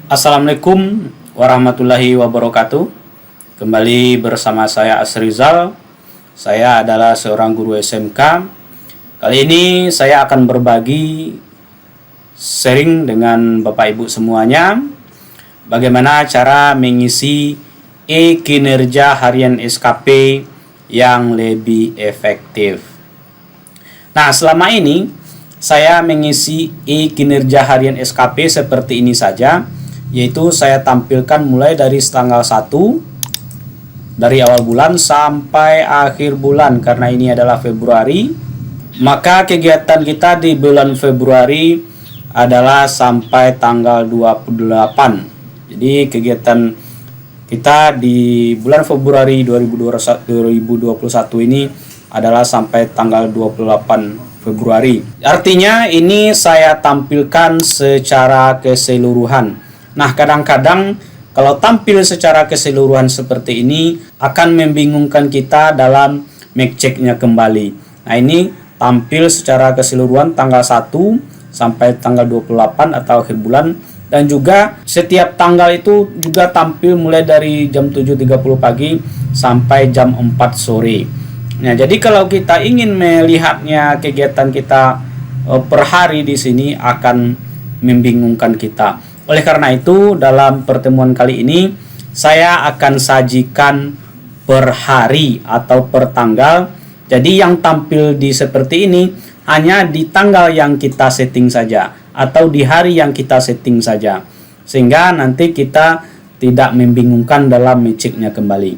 Assalamualaikum warahmatullahi wabarakatuh. Kembali bersama saya Asrizal. Saya adalah seorang guru SMK. Kali ini saya akan berbagi sharing dengan Bapak Ibu semuanya bagaimana cara mengisi kinerja harian SKP yang lebih efektif. Nah, selama ini saya mengisi kinerja harian SKP seperti ini saja, yaitu saya tampilkan mulai dari tanggal 1 dari awal bulan sampai akhir bulan. Karena ini adalah Februari, maka kegiatan kita di bulan Februari adalah sampai tanggal 28. Jadi kegiatan kita di bulan Februari 2021 ini adalah sampai tanggal 28 Februari. Artinya ini saya tampilkan secara keseluruhan. Nah, kadang-kadang kalau tampil secara keseluruhan seperti ini akan membingungkan kita dalam mengeceknya kembali. Nah, ini tampil secara keseluruhan tanggal 1 sampai tanggal 28 atau akhir bulan, dan juga setiap tanggal itu juga tampil mulai dari jam 7.30 pagi sampai jam 4 sore. Nah, jadi kalau kita ingin melihatnya kegiatan kita per hari di sini akan membingungkan kita. Oleh karena itu, dalam pertemuan kali ini saya akan sajikan per hari atau per tanggal. Jadi yang tampil di seperti ini hanya di tanggal yang kita setting saja atau di hari yang kita setting saja, sehingga nanti kita tidak membingungkan dalam mengeceknya kembali.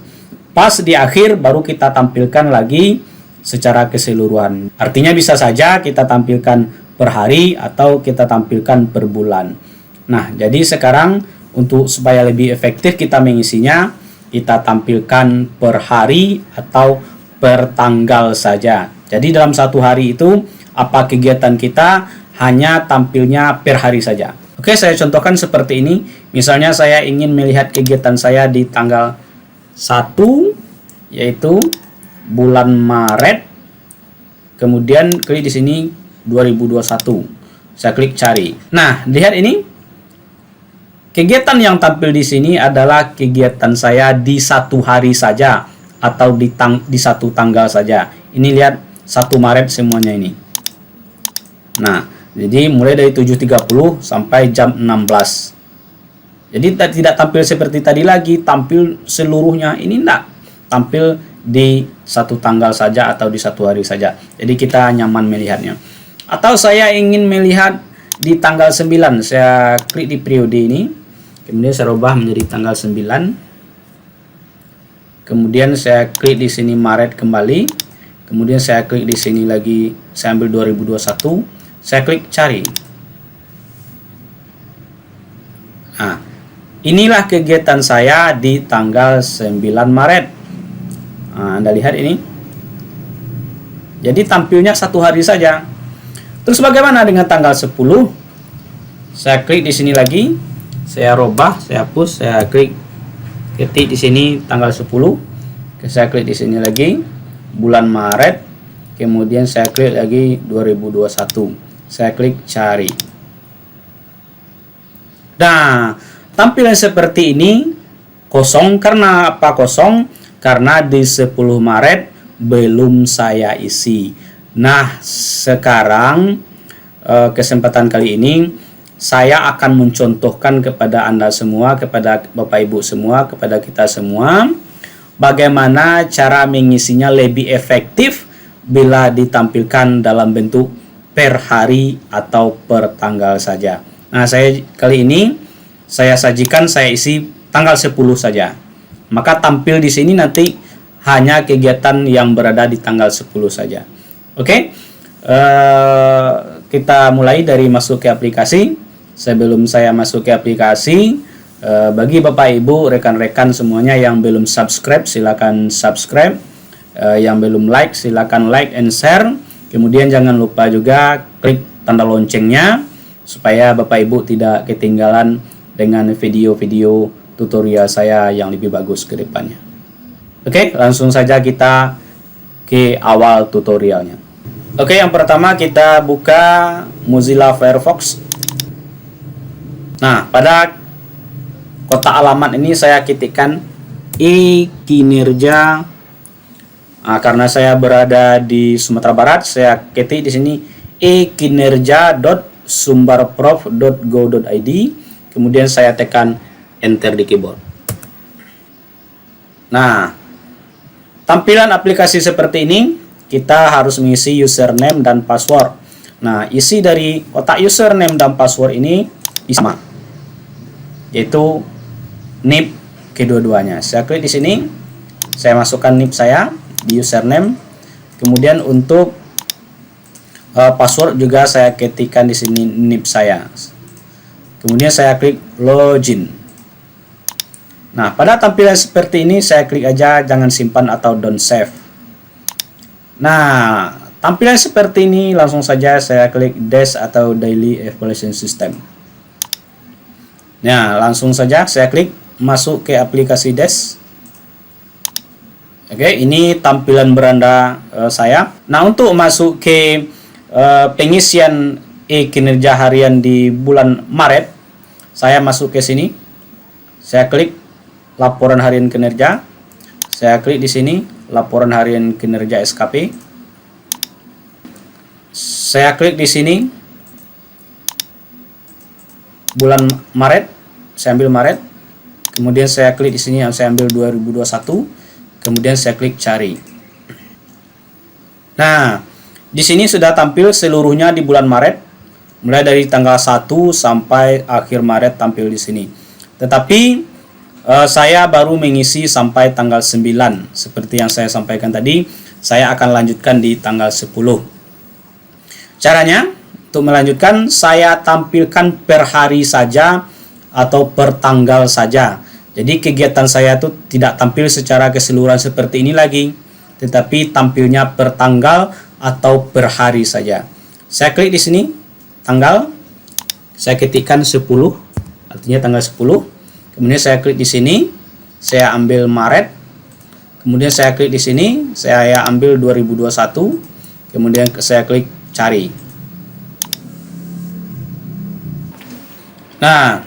Pas di akhir baru kita tampilkan lagi secara keseluruhan. Artinya bisa saja kita tampilkan per hari atau kita tampilkan per bulan. Nah, jadi sekarang untuk supaya lebih efektif kita mengisinya, kita tampilkan per hari atau per tanggal saja. Jadi dalam satu hari itu apa kegiatan kita hanya tampilnya per hari saja. Oke, saya contohkan seperti ini. Misalnya saya ingin melihat kegiatan saya di tanggal 1, yaitu bulan Maret. Kemudian klik di sini 2021. Saya klik cari. Nah, lihat ini. Kegiatan yang tampil di sini adalah kegiatan saya di satu hari saja atau di satu tanggal saja. Ini lihat 1 Maret semuanya ini. Nah, jadi mulai dari 7.30 sampai jam 16. Jadi tidak tampil seperti tadi lagi, tampil seluruhnya. Ini enggak, tampil di satu tanggal saja atau di satu hari saja. Jadi kita nyaman melihatnya. Atau saya ingin melihat di tanggal 9, saya klik di periode ini. Kemudian saya ubah menjadi tanggal 9. Kemudian saya klik di sini Maret kembali. Kemudian saya klik di sini lagi, saya ambil 2021. Saya klik cari. Nah, inilah kegiatan saya di tanggal 9 Maret. Nah, Anda lihat ini. Jadi tampilnya satu hari saja. Terus bagaimana dengan tanggal 10? Saya klik di sini lagi. Saya robah, saya hapus, saya klik ketik di sini tanggal 10. Saya klik di sini lagi bulan Maret. Kemudian saya klik lagi 2021. Saya klik cari. Nah, tampilan seperti ini kosong. Karena apa kosong? Karena di 10 Maret belum saya isi. Nah, sekarang kesempatan kali ini saya akan mencontohkan kepada Anda semua, kepada Bapak Ibu semua, kepada kita semua, bagaimana cara mengisinya lebih efektif bila ditampilkan dalam bentuk per hari atau per tanggal saja. Nah, saya kali ini saya sajikan, saya isi tanggal 10 saja. Maka tampil di sini nanti hanya kegiatan yang berada di tanggal 10 saja. Oke? Kita mulai dari masuk ke aplikasi. Sebelum saya masuk ke aplikasi, bagi Bapak Ibu, rekan-rekan semuanya yang belum subscribe, silakan subscribe. Yang belum like, silakan like and share. Kemudian jangan lupa juga klik tanda loncengnya supaya Bapak Ibu tidak ketinggalan dengan video-video tutorial saya yang lebih bagus ke depannya. Oke, langsung saja kita ke awal tutorialnya. Oke, yang pertama kita buka Mozilla Firefox. Nah, pada kotak alamat ini saya ketikkan e-kinerja. Karena saya berada di Sumatera Barat, saya ketik di sini e-kinerja.sumbarprof.go.id. Kemudian saya tekan enter di keyboard. Nah, tampilan aplikasi seperti ini, kita harus mengisi username dan password. Nah, isi dari kotak username dan password ini sama, yaitu NIP kedua-duanya. Saya klik di sini, saya masukkan NIP saya di username. Kemudian untuk password juga saya ketikkan di sini NIP saya. Kemudian saya klik login. Nah, pada tampilan seperti ini saya klik aja jangan simpan atau don't save. Nah, tampilan seperti ini langsung saja saya klik dash atau daily evaluation system. Nah, langsung saja saya klik masuk ke aplikasi dash. Oke, ini tampilan beranda saya. Nah, untuk masuk ke pengisian kinerja harian di bulan Maret, saya masuk ke sini. Saya klik laporan harian kinerja. Saya klik di sini laporan harian kinerja SKP. Saya klik di sini bulan Maret. Saya ambil Maret. Kemudian saya klik di sini, saya ambil 2021. Kemudian saya klik cari. Nah, di sini sudah tampil seluruhnya di bulan Maret, mulai dari tanggal 1 sampai akhir Maret tampil di sini. Tetapi saya baru mengisi sampai tanggal 9. Seperti yang saya sampaikan tadi, saya akan lanjutkan di tanggal 10. Caranya, untuk melanjutkan, saya tampilkan per hari saja atau per tanggal saja. Jadi kegiatan saya itu tidak tampil secara keseluruhan seperti ini lagi, tetapi tampilnya per tanggal atau per hari saja. Saya klik di sini, tanggal, saya ketikkan 10, artinya tanggal 10. Kemudian saya klik di sini, saya ambil Maret. Kemudian saya klik di sini, saya ambil 2021. Kemudian saya klik cari. Nah,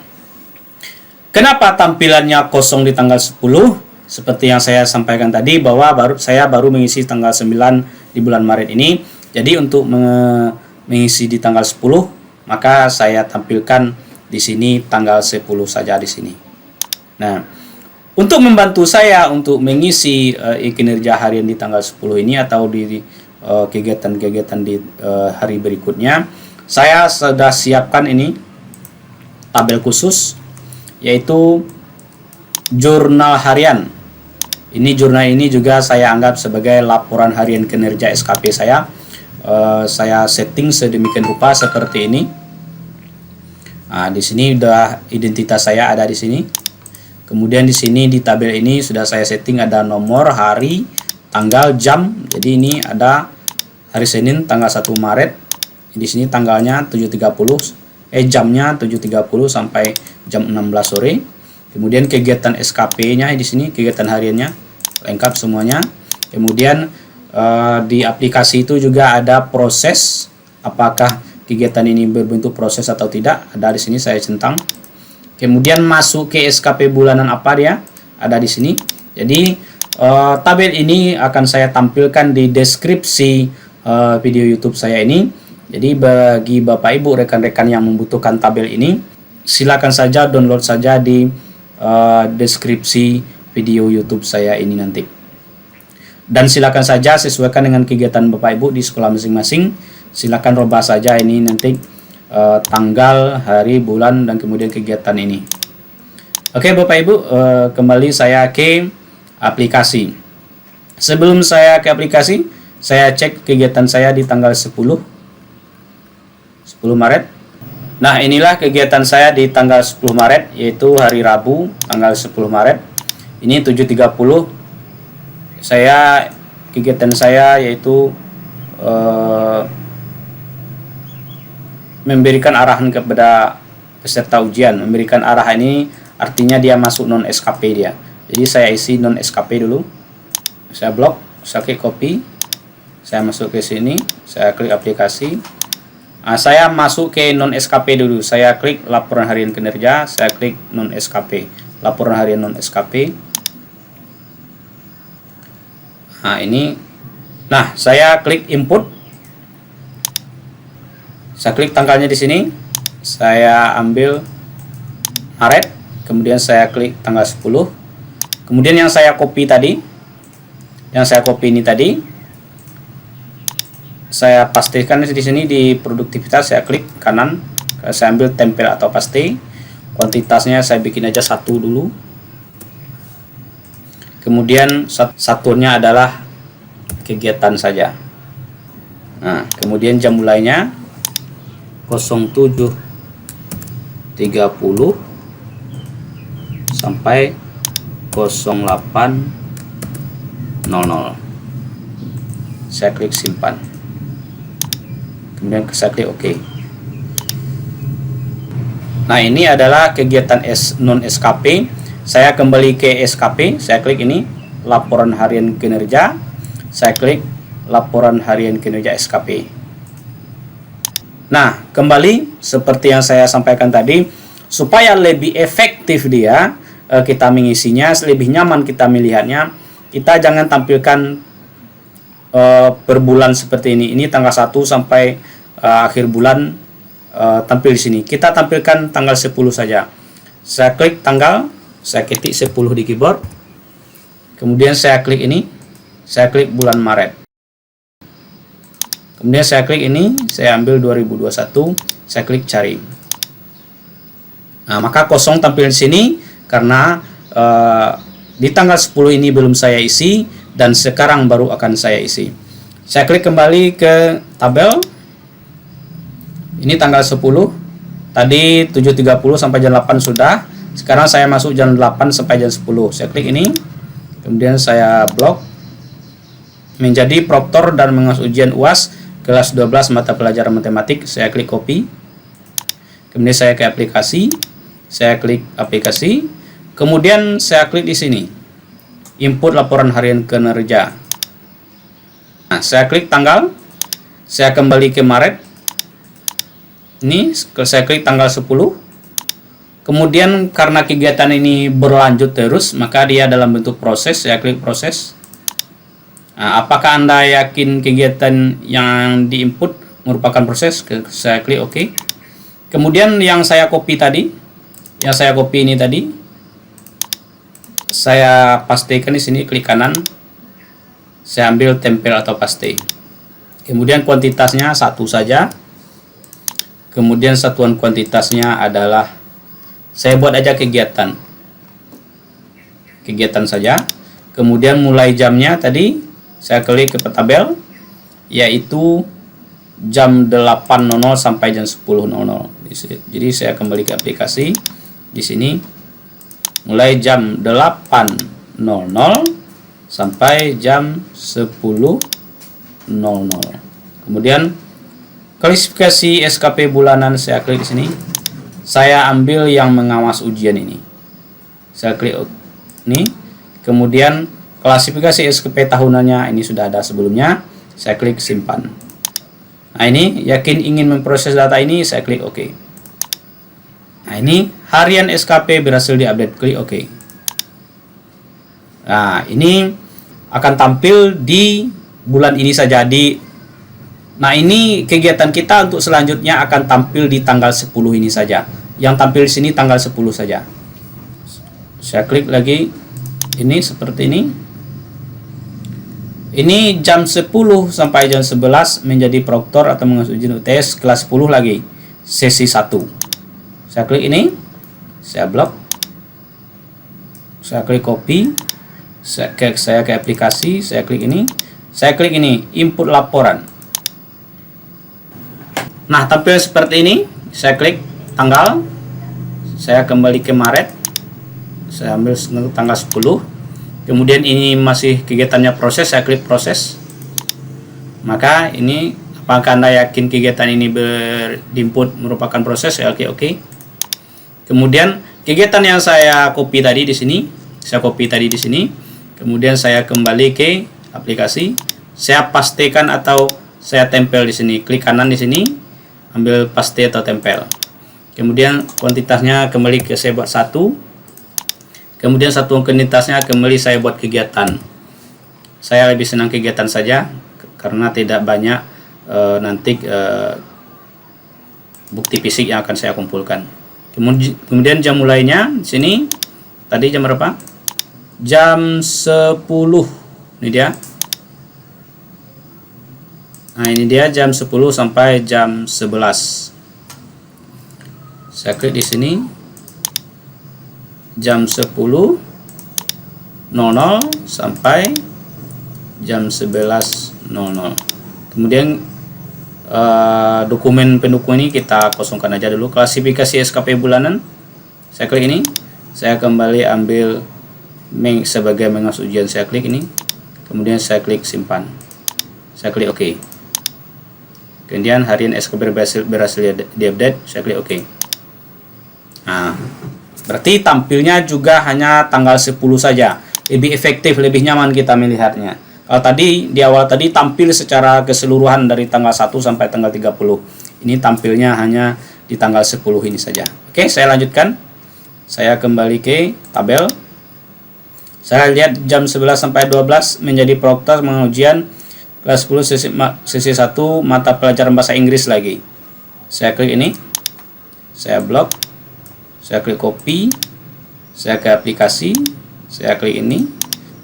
kenapa tampilannya kosong di tanggal 10? Seperti yang saya sampaikan tadi, bahwa saya baru mengisi tanggal 9 di bulan Maret ini. Jadi untuk mengisi di tanggal 10, maka saya tampilkan di sini tanggal 10 saja di sini. Nah, untuk membantu saya untuk mengisi kinerja harian di tanggal 10 ini atau di kegiatan-kegiatan di hari berikutnya, saya sudah siapkan ini tabel khusus, yaitu jurnal harian. Ini jurnal ini juga saya anggap sebagai laporan harian kinerja SKP saya. Saya setting sedemikian rupa seperti ini. Nah, di sini udah identitas saya ada di sini. Kemudian di sini di tabel ini sudah saya setting ada nomor, hari, tanggal, jam. Jadi ini ada hari Senin tanggal 1 Maret. Di sini tanggalnya 7.30, jamnya 7.30 sampai jam 16 sore. Kemudian kegiatan SKP-nya di sini, kegiatan hariannya lengkap semuanya. Kemudian di aplikasi itu juga ada proses, apakah kegiatan ini berbentuk proses atau tidak, ada di sini saya centang. Kemudian masuk ke SKP bulanan apa dia, ada di sini. Jadi tabel ini akan saya tampilkan di deskripsi video YouTube saya ini. Jadi bagi Bapak Ibu rekan-rekan yang membutuhkan tabel ini, silakan saja download saja di deskripsi video YouTube saya ini nanti. Dan silakan saja sesuaikan dengan kegiatan Bapak Ibu di sekolah masing-masing. Silakan rubah saja ini nanti tanggal, hari, bulan, dan kemudian kegiatan ini. Oke Bapak Ibu, kembali saya ke aplikasi. Sebelum saya ke aplikasi, saya cek kegiatan saya di tanggal 10 Maret. Nah, inilah kegiatan saya di tanggal 10 Maret, yaitu hari Rabu, tanggal 10 Maret. Ini 7.30. Kegiatan saya yaitu memberikan arahan kepada peserta ujian. Memberikan arah ini artinya dia masuk non SKP dia. Jadi saya isi non SKP dulu. Saya blok, saya klik copy. Saya masuk ke sini, saya klik aplikasi. Saya masuk ke non SKP dulu. Saya klik laporan harian kinerja, saya klik non SKP. laporan harian non SKP. Nah ini, nah saya klik input, saya klik tanggalnya di sini, saya ambil Maret, kemudian saya klik tanggal 10, kemudian yang saya copy tadi, ini tadi, saya pastikan di sini di produktivitas, saya klik kanan, saya ambil tempel atau paste, kuantitasnya saya bikin aja 1 dulu. Kemudian satuannya adalah kegiatan saja. Nah, kemudian jam mulainya 07.30 sampai 08.00. Saya klik simpan. Kemudian saya klik OK. Nah, ini adalah kegiatan non SKP. Saya kembali ke SKP, saya klik ini laporan harian kinerja, saya klik laporan harian kinerja SKP. Nah, kembali seperti yang saya sampaikan tadi, supaya lebih efektif dia kita mengisinya, lebih nyaman kita melihatnya, kita jangan tampilkan per bulan seperti ini. Ini tanggal 1 sampai akhir bulan tampil di sini. Kita tampilkan tanggal 10 saja. Saya klik tanggal, saya ketik 10 di keyboard, kemudian saya klik ini, saya klik bulan Maret, kemudian saya klik ini, saya ambil 2021, saya klik cari. Nah, maka kosong tampil di sini karena di tanggal 10 ini belum saya isi dan sekarang baru akan saya isi. Saya klik kembali ke tabel, ini tanggal 10, tadi 7.30 sampai jam 8 sudah. Sekarang saya masuk jam 8 sampai jam 10. Saya klik ini, kemudian saya blok menjadi proktor dan mengawas ujian UAS kelas 12 mata pelajaran matematik. Saya klik copy, kemudian saya ke aplikasi, saya klik aplikasi, kemudian saya klik di sini input laporan harian kinerja. Nah, saya klik tanggal, saya kembali ke Maret, ini saya klik tanggal 10. Kemudian karena kegiatan ini berlanjut terus, maka dia dalam bentuk proses. Saya klik proses. Nah, apakah Anda yakin kegiatan yang diinput merupakan proses? Saya klik OK. Kemudian yang saya copy tadi, ini tadi, saya pastikan di sini, klik kanan, saya ambil tempel atau paste. Kemudian kuantitasnya 1 saja. Kemudian satuan kuantitasnya adalah, saya buat aja kegiatan saja. Kemudian mulai jamnya tadi saya klik ke tabel, yaitu jam 8.00 sampai jam 10.00. Jadi saya kembali ke aplikasi di sini, mulai jam 8.00 sampai jam 10.00. Kemudian klasifikasi SKP bulanan saya klik di sini. Saya ambil yang mengawas ujian ini. Saya klik ini. Kemudian klasifikasi SKP tahunannya ini sudah ada sebelumnya. Saya klik simpan. Nah, ini yakin ingin memproses data ini, saya klik OK. Nah, ini harian SKP berhasil diupdate, klik OK. Nah, ini akan tampil di bulan ini saja. Nah, ini kegiatan kita untuk selanjutnya akan tampil di tanggal 10 ini saja. Yang tampil di sini tanggal 10 saja. Saya klik lagi ini seperti ini. Ini jam 10 sampai jam 11 menjadi proktor atau mengawas ujian UTS kelas 10 lagi, sesi 1. Saya klik ini, saya blok. Saya klik copy. Saya ke aplikasi, saya klik ini. Saya klik ini, input laporan. Nah, tampil seperti ini. Saya klik tanggal, saya kembali ke Maret, saya ambil tanggal 10. Kemudian ini masih kegiatannya proses, saya klik proses. Maka ini, apakah Anda yakin kegiatan ini berinput merupakan proses? Saya klik OK. Kemudian kegiatan yang saya copy tadi di sini, kemudian saya kembali ke aplikasi, saya pastikan atau saya tempel di sini, klik kanan di sini, ambil paste atau tempel. Kemudian kuantitasnya kembali ke saya buat 1. Kemudian satuan kuantitasnya kembali saya buat kegiatan. Saya lebih senang kegiatan saja karena tidak banyak nanti bukti fisik yang akan saya kumpulkan. Kemudian jam mulainya di sini tadi jam berapa? Jam 10. Ini dia. Nah, ini dia jam 10 sampai jam 11. Saya klik di sini. Jam 10.00 sampai jam 11.00. Kemudian dokumen pendukung ini kita kosongkan aja dulu. Klasifikasi SKP bulanan, saya klik ini. Saya kembali ambil sebagai mengawas ujian, saya klik ini. Kemudian saya klik simpan. Saya klik OK. Kemudian harian SKP berhasil diupdate, saya klik OK. Nah, berarti tampilnya juga hanya tanggal 10 saja. Lebih efektif, lebih nyaman kita melihatnya. Kalau tadi di awal tadi tampil secara keseluruhan dari tanggal 1 sampai tanggal 30. Ini tampilnya hanya di tanggal 10 ini saja. Oke, saya lanjutkan. Saya kembali ke tabel. Saya lihat jam 11 sampai 12 menjadi proktas mengujian kelas 10 sesi 1 mata pelajaran bahasa Inggris lagi. Saya klik ini. Saya blok. Saya klik copy. Saya ke aplikasi. Saya klik ini.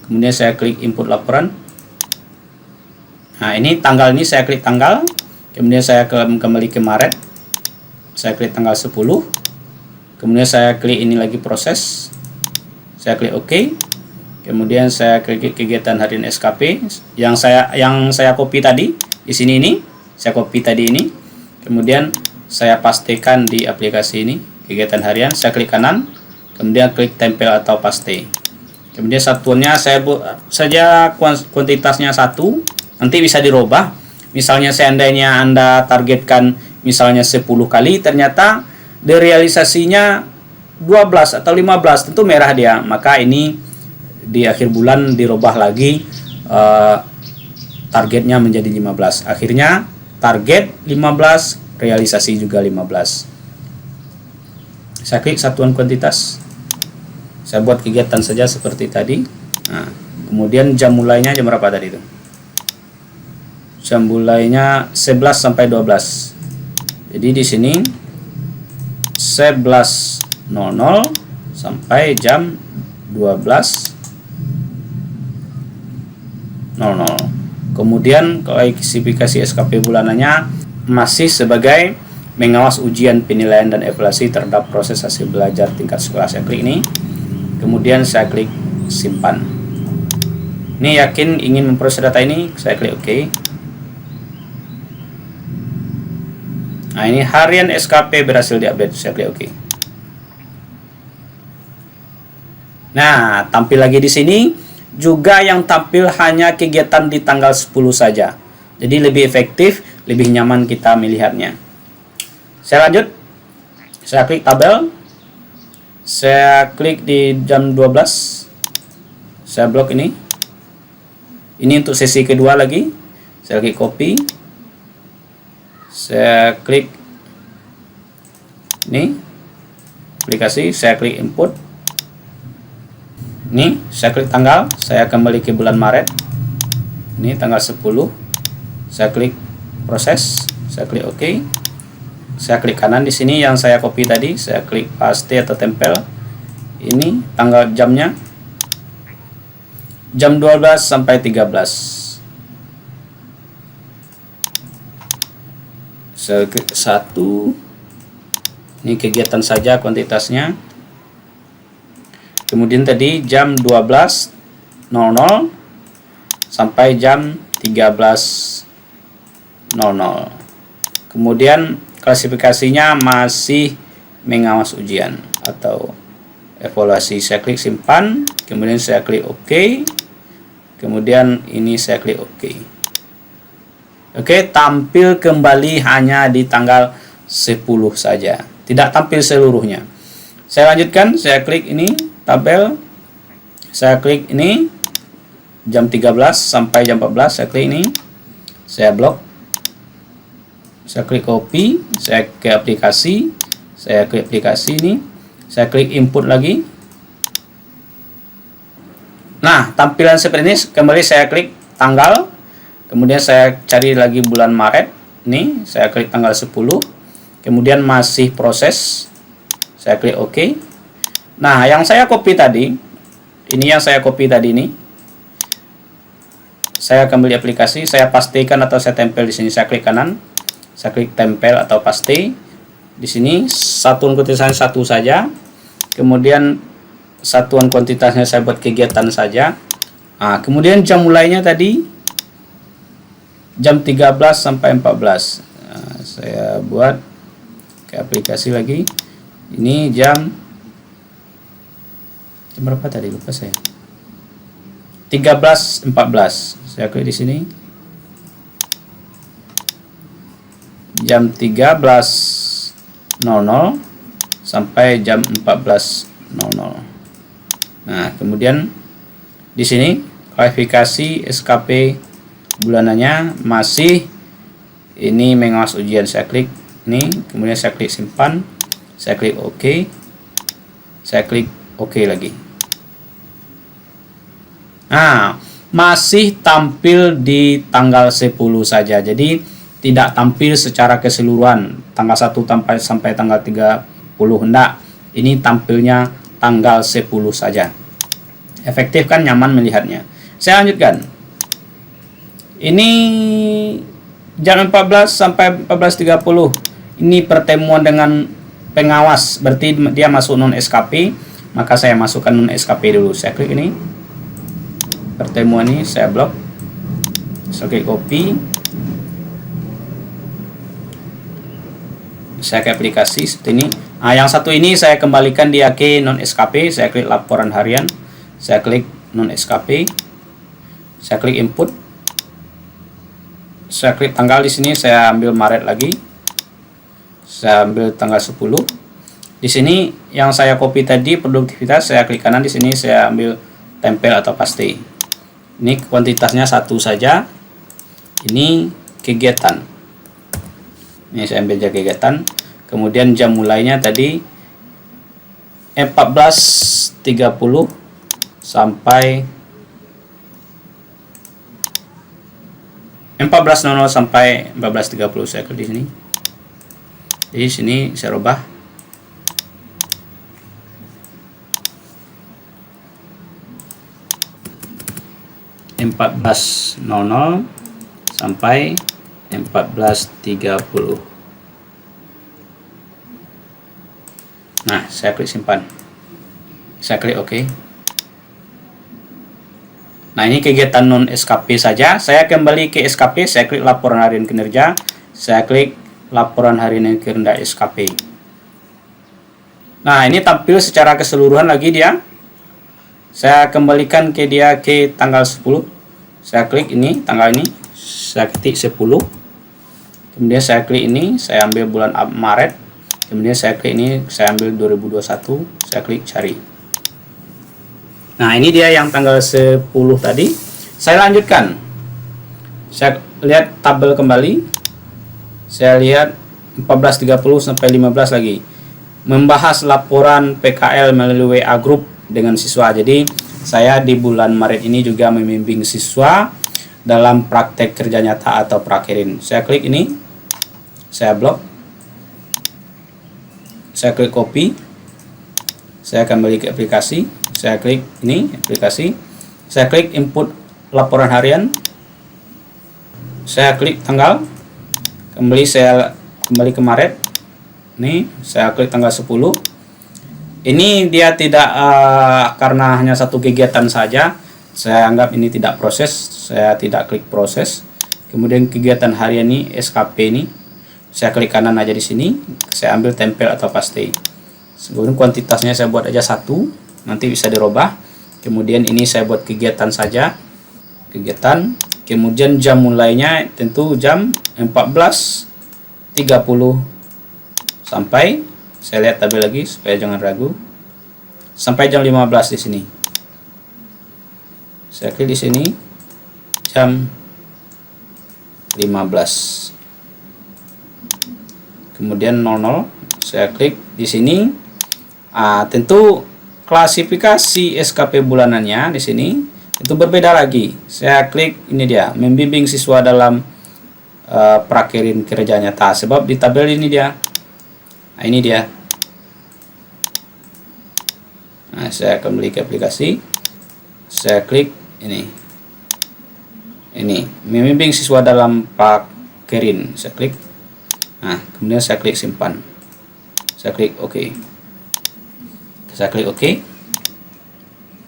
Kemudian saya klik input laporan. Nah, ini tanggal ini saya klik tanggal. Kemudian saya kembali ke Maret. Saya klik tanggal 10. Kemudian saya klik ini lagi proses. Saya klik OK. Kemudian saya klik kegiatan harian SKP yang saya copy tadi di sini ini. Saya copy tadi ini. Kemudian saya pastikan di aplikasi ini kegiatan harian. Saya klik kanan. Kemudian klik tempel atau paste. Kemudian satuannya saya buat saja kuantitasnya 1. Nanti bisa dirubah. Misalnya seandainya Anda targetkan misalnya 10 kali, ternyata derealisasinya 12 atau 15, tentu merah dia. Maka ini di akhir bulan dirubah lagi targetnya menjadi 15. Akhirnya target 15, realisasi juga 15. Saya klik satuan kuantitas. Saya buat kegiatan saja seperti tadi. Nah, kemudian jam mulainya jam berapa tadi itu? Jam mulainya 11 sampai 12. Jadi di sini 11.00 sampai jam 12.00. Kemudian klasifikasi SKP bulanannya masih sebagai mengawas ujian penilaian dan evaluasi terhadap proses hasil belajar tingkat sekolah. Saya klik ini. Kemudian saya klik simpan. Ini yakin ingin memproses data ini, saya klik OK. Nah, ini harian SKP berhasil diupdate, saya klik OK. Nah, tampil lagi di sini juga yang tampil hanya kegiatan di tanggal 10 saja. Jadi lebih efektif, lebih nyaman kita melihatnya. Saya lanjut. Saya klik tabel. Saya klik di jam 12. Saya blok ini. Ini untuk sesi kedua lagi. Saya klik copy. Saya klik ini aplikasi, saya klik input. Ini saya klik tanggal, saya kembali ke bulan Maret. Ini tanggal 10. Saya klik proses, saya klik OK. Saya klik kanan di sini yang saya copy tadi, saya klik paste atau tempel. Ini tanggal jamnya. Jam 12 sampai 13. Satu, ini kegiatan saja kuantitasnya. Kemudian tadi jam 12.00 sampai jam 13.00. Kemudian klasifikasinya masih mengawas ujian atau evaluasi. Saya klik simpan, kemudian saya klik OK. Kemudian ini saya klik OK. Oke, tampil kembali hanya di tanggal 10 saja. Tidak tampil seluruhnya. Saya lanjutkan, saya klik ini, tabel. Saya klik ini, jam 13 sampai jam 14, saya klik ini. Saya blok. Saya klik copy, saya ke aplikasi. Saya klik aplikasi ini. Saya klik input lagi. Nah, tampilan seperti ini. Kembali saya klik tanggal, kemudian saya cari lagi bulan Maret. Ini saya klik tanggal 10, kemudian masih proses, saya klik OK. Nah, yang saya copy tadi, ini saya kembali aplikasi, saya pastikan atau saya tempel di sini. Saya klik kanan, saya klik tempel atau paste. Di sini satuan kuantitasnya 1 saja, kemudian satuan kuantitasnya saya buat kegiatan saja. Nah, kemudian jam mulainya tadi jam 13 sampai 14. Nah, saya buat ke aplikasi lagi. Ini jam berapa tadi, lupa saya. 13.14. Saya klik di sini. Jam 13.00 sampai jam 14.00. Nah, kemudian di sini kualifikasi SKP bulanannya masih ini mengawas ujian. Saya klik ini, kemudian saya klik simpan, saya klik OK, saya klik OK lagi. Nah, masih tampil di tanggal 10 saja. Jadi tidak tampil secara keseluruhan tanggal 1 sampai tanggal 30. Enggak. Ini tampilnya tanggal 10 saja. Efektif kan, nyaman melihatnya. Saya lanjutkan. Ini jam 14 sampai 14.30. Ini pertemuan dengan pengawas, berarti dia masuk non SKP, maka saya masukkan non SKP dulu. Saya klik ini. Pertemuan ini saya blok. Saya klik copy. Saya ke aplikasi seperti ini. Nah, yang satu ini saya kembalikan dia ke non SKP. Saya klik laporan harian, saya klik non SKP, saya klik input, saya klik tanggal. Di sini saya ambil Maret lagi, saya ambil tanggal 10. Di sini yang saya copy tadi produktivitas, saya klik kanan. Di sini saya ambil tempel atau paste. Ini kuantitasnya 1 saja. Ini kegiatan. Ini saya ambil kegiatan. Kemudian jam mulainya tadi 14.30 sampai 14.00 sampai 14.30. Saya klik di sini. Di sini saya rubah. (14.00) sampai 14.30. Nah, saya klik simpan. Saya klik OK. Nah, ini kegiatan non SKP saja. Saya kembali ke SKP, saya klik laporan harian kinerja, saya klik laporan harian kinerja SKP. Nah, ini tampil secara keseluruhan lagi dia. Saya kembalikan ke dia ke tanggal 10. Saya klik ini, tanggal ini, saya ketik 10. Kemudian saya klik ini, saya ambil bulan Maret. Kemudian saya klik ini, saya ambil 2021, saya klik cari. Nah, ini dia yang tanggal 10 tadi. Saya lanjutkan. Saya lihat tabel kembali. Saya lihat 14.30 sampai 15 lagi. Membahas laporan PKL melalui WA Group dengan siswa. Jadi, saya di bulan Maret ini juga membimbing siswa dalam praktek kerja nyata atau prakerin. Saya klik ini. Saya blok. Saya klik copy, saya kembali ke aplikasi, saya klik ini aplikasi, saya klik input laporan harian, saya klik tanggal, saya kembali ke Maret, ini saya klik tanggal 10. Ini dia tidak karena hanya satu kegiatan saja, saya anggap ini tidak proses, saya tidak klik proses. Kemudian kegiatan harian ini SKP ini, saya klik kanan aja di sini, saya ambil tempel atau paste. Kemudian kuantitasnya saya buat aja 1, nanti bisa dirubah. Kemudian ini saya buat kegiatan saja, kegiatan. Kemudian jam mulainya tentu jam 14.30 sampai, saya lihat tabel lagi supaya jangan ragu, sampai jam 15 di sini. Saya klik di sini jam 15. Kemudian 00, saya klik di sini. Tentu klasifikasi SKP bulanannya di sini itu berbeda lagi. Saya klik, ini dia, membimbing siswa dalam prakirin kerja nyata. Sebab di tabel ini dia, nah ini dia. Nah, saya kembali ke aplikasi, saya klik ini membimbing siswa dalam prakirin, saya klik. Nah, kemudian saya klik simpan, saya klik OK, saya klik OK.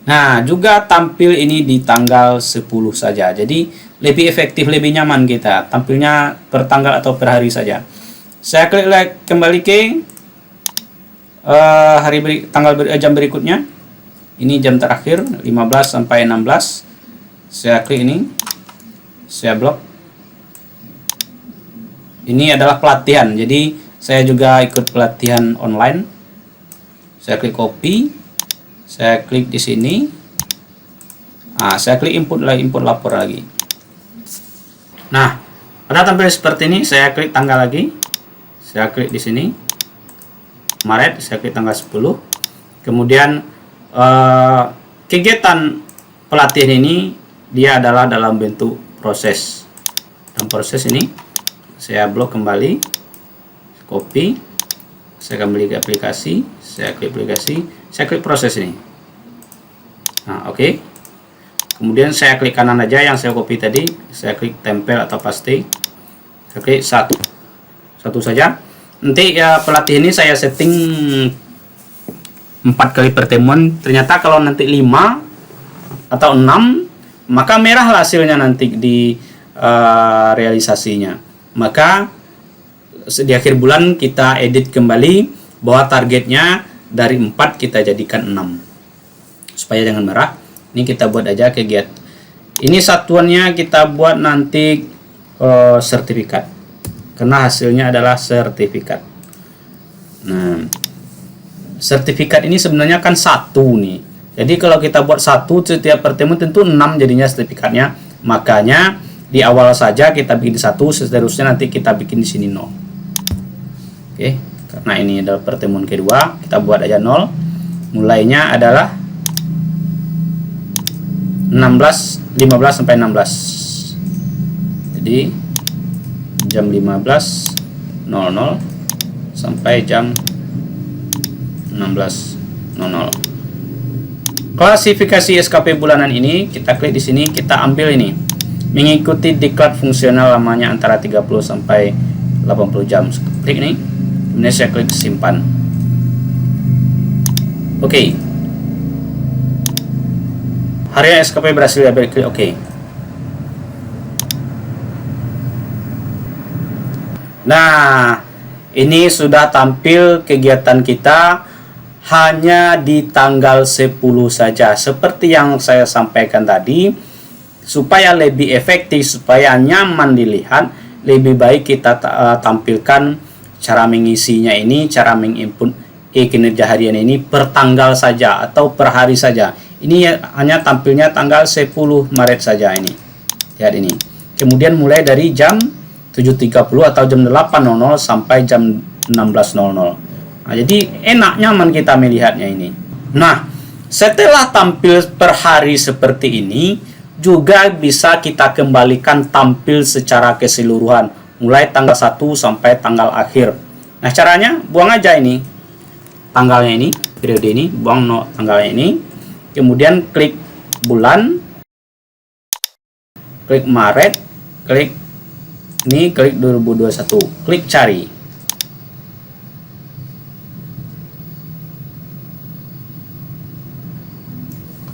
Nah, juga tampil ini di tanggal 10 saja. Jadi lebih efektif, lebih nyaman kita tampilnya per tanggal atau per hari saja. Saya klik kembali ke jam berikutnya. Ini jam terakhir 15 sampai 16. Saya klik ini, saya blok. Ini adalah pelatihan. Jadi saya juga ikut pelatihan online. Saya klik copy. Saya klik di sini. Nah, saya klik input lapor lagi. Nah, pada tampil seperti ini, saya klik tanggal lagi. Saya klik di sini. Maret, saya klik tanggal 10. Kemudian kegiatan pelatihan ini dia adalah dalam bentuk proses. Dalam proses ini, saya blok kembali, copy. Saya kembali ke aplikasi, saya klik aplikasi, saya klik proses ini. Nah, oke. Kemudian saya klik kanan aja yang saya copy tadi, saya klik tempel atau paste. Saya klik satu saja. Nanti ya pelatihan ini saya setting 4 kali pertemuan. Ternyata kalau nanti 5 atau 6, maka merah hasilnya nanti di realisasinya. Maka di akhir bulan kita edit kembali bahwa targetnya dari 4 kita jadikan 6 supaya jangan merah. Ini kita buat aja kegiatan ini, satuannya kita buat nanti sertifikat, karena hasilnya adalah sertifikat. Nah, sertifikat ini sebenarnya kan 1 nih. Jadi kalau kita buat 1 setiap pertemuan tentu 6 jadinya sertifikatnya. Makanya di awal saja kita bikin 1, seterusnya nanti kita bikin di sini 0. Oke, karena ini adalah pertemuan kedua, kita buat aja 0. Mulainya adalah 15 sampai 16. Jadi jam 15.00 sampai jam 16.00. Klasifikasi SKP bulanan ini kita klik di sini, kita ambil ini. Mengikuti diklat fungsional lamanya antara 30 sampai 80 jam. Klik ini. Kemudian saya klik simpan. Oke. Harian SKP berhasil diambil, klik OK. Nah, ini sudah tampil kegiatan kita hanya di tanggal 10 saja. Seperti yang saya sampaikan tadi, supaya lebih efektif, supaya nyaman dilihat, lebih baik kita tampilkan cara mengisinya ini, cara menginput kinerja harian ini per tanggal saja atau per hari saja. Ini hanya tampilnya tanggal 10 Maret saja ini. Lihat ini. Kemudian mulai dari jam 7.30 atau jam 8.00 sampai jam 16.00. Nah, jadi enak, nyaman kita melihatnya ini. Nah, setelah tampil per hari seperti ini, juga bisa kita kembalikan tampil secara keseluruhan mulai tanggal 1 sampai tanggal akhir. Nah, caranya buang aja ini tanggalnya, ini periode ini, buang tanggalnya ini. Kemudian klik bulan, klik Maret, klik ini, klik 2021, klik cari.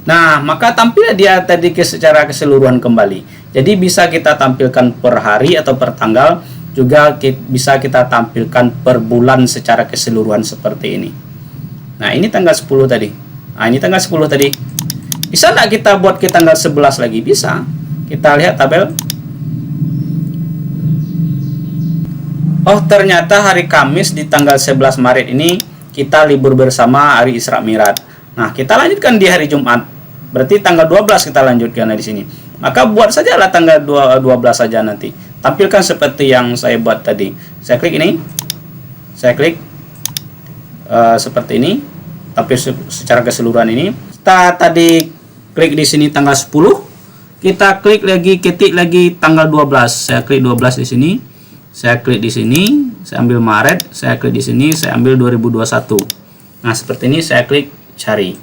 Nah, maka tampil dia tadi secara keseluruhan kembali. Jadi bisa kita tampilkan per hari atau per tanggal, juga bisa kita tampilkan per bulan secara keseluruhan seperti ini. Nah, ini tanggal 10 tadi. Nah, ini tanggal 10 tadi. Bisa nggak kita buat ke tanggal 11 lagi? Bisa. Kita lihat tabel. Oh, ternyata hari Kamis di tanggal 11 Maret ini kita libur bersama hari Isra Mi'raj. Nah, kita lanjutkan di hari Jumat. Berarti tanggal 12 kita lanjutkan di sini. Maka buat sajalah tanggal 12 saja nanti. Tampilkan seperti yang saya buat tadi. Saya klik ini. Saya klik seperti ini. Tampil secara keseluruhan ini. Kita tadi klik di sini tanggal 10, kita klik lagi, ketik lagi tanggal 12. Saya klik 12 di sini. Saya klik di sini, saya ambil Maret, saya klik di sini, saya ambil 2021. Nah, seperti ini saya klik cari.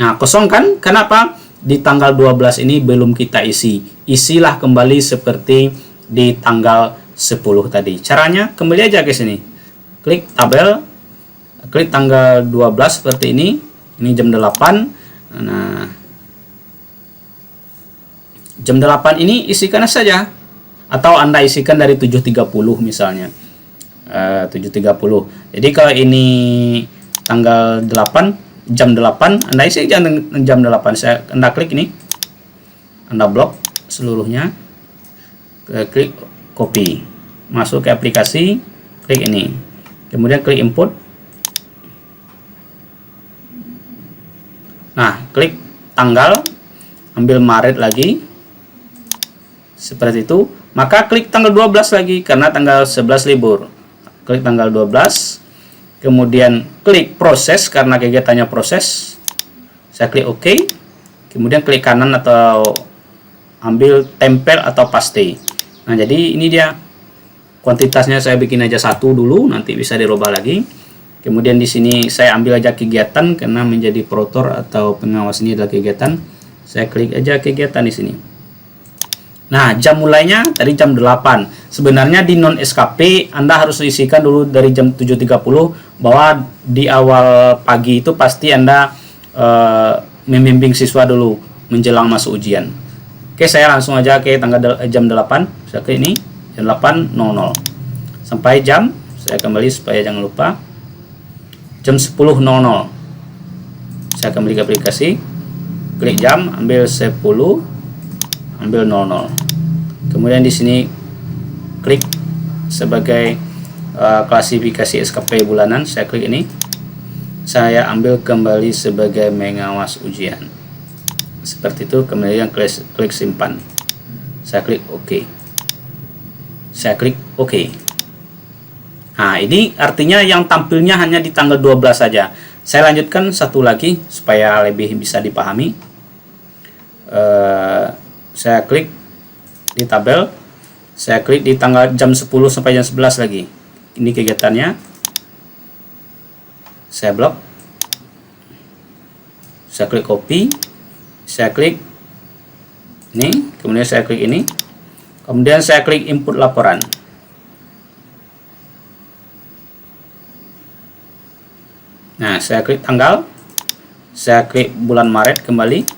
Nah, kosong kan? Kenapa? Di tanggal 12 ini belum kita isi. Isilah kembali seperti di tanggal 10 tadi. Caranya kembali aja ke sini. Klik tabel, klik tanggal 12 seperti ini. Ini jam 8. Nah, jam 8 ini isikan saja. Atau Anda isikan dari 7.30 misalnya. 7.30. Jadi kalau ini tanggal 8, jam 8, Anda isi jam 8. Anda klik ini. Anda blok seluruhnya. Klik copy. Masuk ke aplikasi, klik ini. Kemudian klik input. Nah, klik tanggal, ambil Maret lagi, seperti itu. Maka klik tanggal 12 lagi, karena tanggal 11 libur. Klik tanggal 12, kemudian klik proses, karena kegiatannya proses. Saya klik OK, kemudian klik kanan atau ambil tempel atau paste. Nah, jadi ini dia. Kuantitasnya saya bikin aja 1 dulu, nanti bisa dirubah lagi. Kemudian di sini saya ambil aja kegiatan karena menjadi protor atau pengawas ini adalah kegiatan. Saya klik aja kegiatan di sini. Nah, jam mulainya tadi jam 8. Sebenarnya di non SKP Anda harus isikan dulu dari jam 7.30 bahwa di awal pagi itu pasti Anda membimbing siswa dulu menjelang masuk ujian. Oke, saya langsung aja ke tanggal jam 8. Saya klik ini jam 8.00 sampai jam, saya kembali supaya jangan lupa, jam 10.00. Saya kembali ke aplikasi, klik jam, ambil 10, ambil 00. Kemudian di sini klik sebagai klasifikasi SKP bulanan, saya klik ini. Saya ambil kembali sebagai mengawas ujian. Seperti itu, kemudian klik simpan. Saya klik OK. Saya klik OK. Nah, ini artinya yang tampilnya hanya di tanggal 12 saja. Saya lanjutkan satu lagi supaya lebih bisa dipahami. Saya klik di tabel. Saya klik di tanggal jam 10 sampai jam 11 lagi. Ini kegiatannya. Saya blok. Saya klik copy. Saya klik ini. Kemudian saya klik ini. Kemudian saya klik input laporan. Nah, saya klik tanggal, saya klik bulan Maret kembali,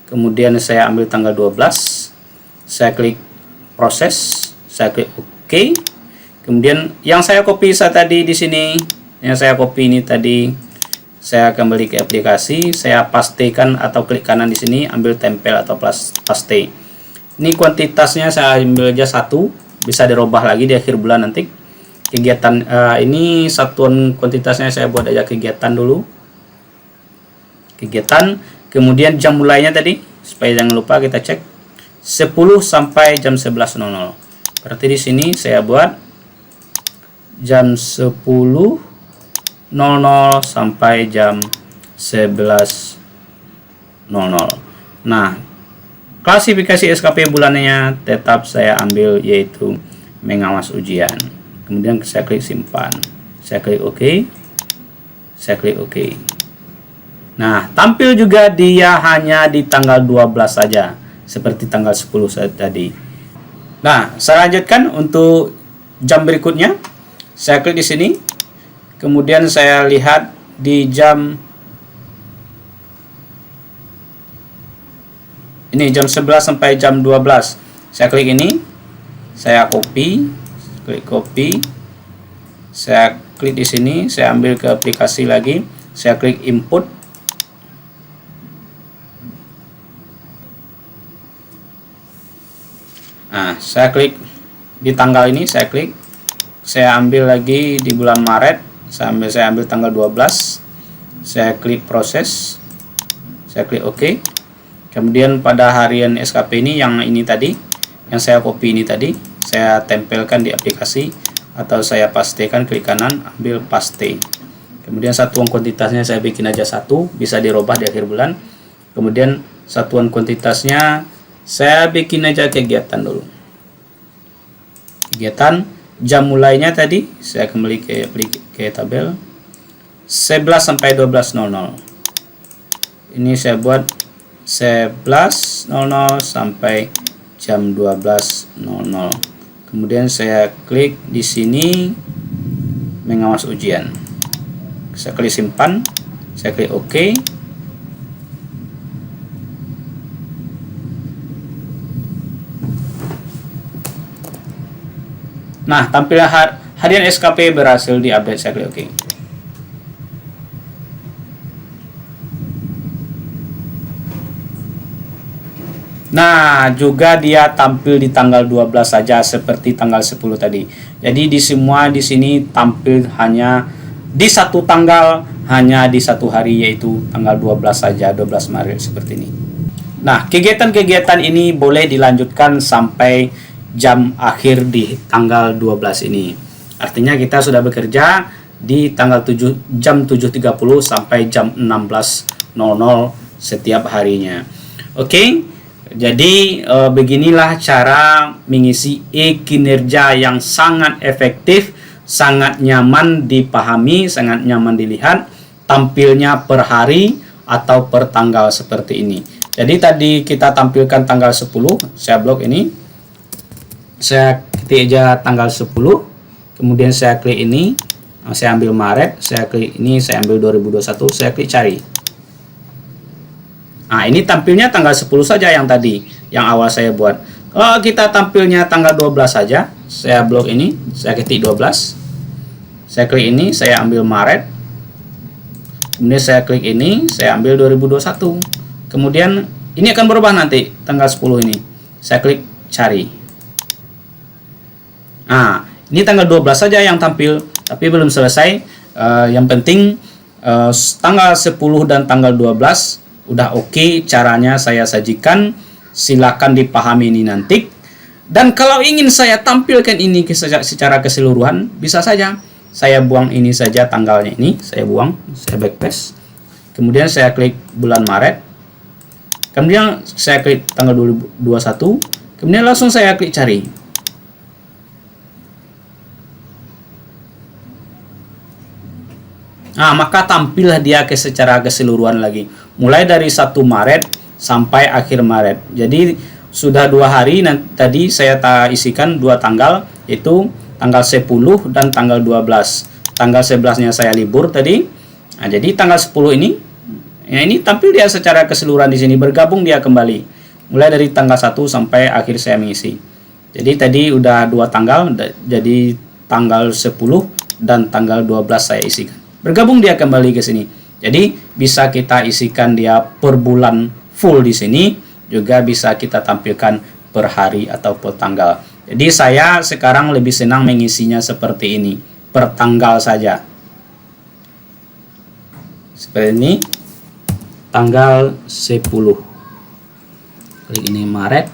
kemudian saya ambil tanggal 12, saya klik proses, saya klik OK, kemudian yang saya copy tadi di sini, yang saya copy ini tadi, saya kembali ke aplikasi, saya pastekan atau klik kanan di sini, ambil tempel atau paste. Ini kuantitasnya saya ambil aja 1, bisa dirubah lagi di akhir bulan nanti. Kegiatan ini satuan kuantitasnya saya buat aja kegiatan dulu, kegiatan, kemudian jam mulainya tadi supaya jangan lupa kita cek 10 sampai jam 11.00. Berarti di sini saya buat jam 10.00 sampai jam 11.00. Nah, klasifikasi SKP bulannya tetap saya ambil yaitu mengawas ujian. Kemudian saya klik simpan, saya klik OK, saya klik OK. Nah, tampil juga dia hanya di tanggal 12 saja, seperti tanggal 10 tadi. Nah, saya lanjutkan untuk jam berikutnya. Saya klik di sini, kemudian saya lihat di jam ini jam 11 sampai jam 12. Saya klik ini, saya klik copy, saya klik di sini, saya ambil ke aplikasi lagi, saya klik input, nah saya klik di tanggal ini, saya klik, saya ambil lagi di bulan Maret, saya ambil tanggal 12, saya klik proses, saya klik OK. Kemudian pada harian SKP ini, yang ini tadi, yang saya copy ini tadi, saya tempelkan di aplikasi atau saya pastekan, klik kanan, ambil paste. Kemudian satuan kuantitasnya saya bikin aja 1, bisa dirubah di akhir bulan. Kemudian satuan kuantitasnya saya bikin aja kegiatan dulu. Kegiatan jam mulainya tadi saya kembali ke tabel 11 sampai 12.00. Ini saya buat 11.00 sampai jam 12.00. Kemudian saya klik di sini mengawas ujian. Saya klik simpan, saya klik OK. Nah, tampilan harian SKP berhasil diupdate, saya klik OK. Nah, juga dia tampil di tanggal 12 saja seperti tanggal 10 tadi. Jadi di semua di sini tampil hanya di satu tanggal, hanya di satu hari, yaitu tanggal 12 saja, 12 Maret seperti ini. Nah, kegiatan-kegiatan ini boleh dilanjutkan sampai jam akhir di tanggal 12 ini. Artinya kita sudah bekerja di tanggal jam 7.30 sampai jam 16.00 setiap harinya. Oke. Jadi beginilah cara mengisi e-kinerja yang sangat efektif, sangat nyaman dipahami, sangat nyaman dilihat, tampilnya per hari atau per tanggal seperti ini. Jadi tadi kita tampilkan tanggal 10, saya blok ini. Saya ketik aja tanggal 10, kemudian saya klik ini, saya ambil Maret, saya klik ini, saya ambil 2021, saya klik cari. Nah, ini tampilnya tanggal 10 saja yang tadi, yang awal saya buat. Kalau kita tampilnya tanggal 12 saja, saya blok ini, saya ketik 12. Saya klik ini, saya ambil Maret. Kemudian saya klik ini, saya ambil 2021. Kemudian ini akan berubah nanti, tanggal 10 ini. Saya klik cari. Nah, ini tanggal 12 saja yang tampil, tapi belum selesai. Yang penting tanggal 10 dan tanggal 12 udah oke, caranya saya sajikan, silakan dipahami ini nanti. Dan kalau ingin saya tampilkan ini secara keseluruhan, bisa saja saya buang ini saja, tanggalnya ini saya buang, saya backpaste. Kemudian saya klik bulan Maret, kemudian saya klik tanggal 2021, kemudian langsung saya klik cari. Nah, maka tampillah dia secara keseluruhan lagi, mulai dari 1 Maret sampai akhir Maret. Jadi sudah 2 hari, tadi saya isikan 2 tanggal, yaitu tanggal 10 dan tanggal 12. Tanggal 11-nya saya libur tadi. Nah, jadi tanggal 10 ini, ya ini tampil dia secara keseluruhan di sini, bergabung dia kembali. Mulai dari tanggal 1 sampai akhir saya mengisi. Jadi tadi udah 2 tanggal, jadi tanggal 10 dan tanggal 12 saya isikan. Bergabung dia kembali ke sini. Jadi bisa kita isikan dia per bulan full di sini, juga bisa kita tampilkan per hari atau per tanggal. Jadi saya sekarang lebih senang mengisinya seperti ini, per tanggal saja. Seperti ini, tanggal 10. Klik ini Maret,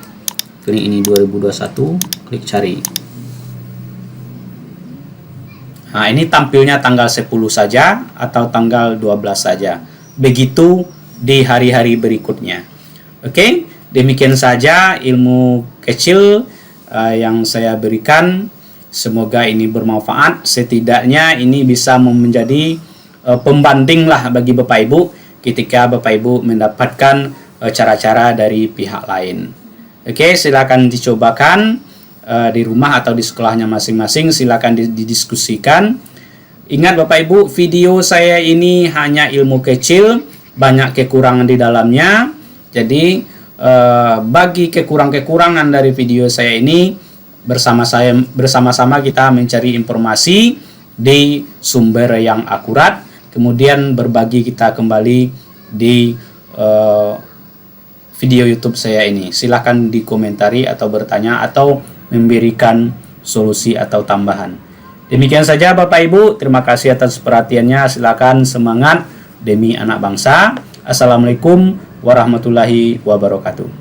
klik ini 2021, klik cari. Nah, ini tampilnya tanggal 10 saja atau tanggal 12 saja. Begitu di hari-hari berikutnya. Oke, demikian saja ilmu kecil yang saya berikan. Semoga ini bermanfaat. Setidaknya ini bisa menjadi pembanding lah bagi Bapak Ibu ketika Bapak Ibu mendapatkan cara-cara dari pihak lain. Oke, silakan dicobakan. Di rumah atau di sekolahnya masing-masing, silakan didiskusikan. Ingat Bapak Ibu, video saya ini hanya ilmu kecil, banyak kekurangan di dalamnya. Jadi bagi kekurangan-kekurangan dari video saya ini, bersama-sama kita mencari informasi di sumber yang akurat, kemudian berbagi kita kembali di video YouTube saya ini. Silakan dikomentari atau bertanya atau memberikan solusi atau tambahan. Demikian saja Bapak Ibu, terima kasih atas perhatiannya. Silakan semangat demi anak bangsa. Assalamualaikum warahmatullahi wabarakatuh.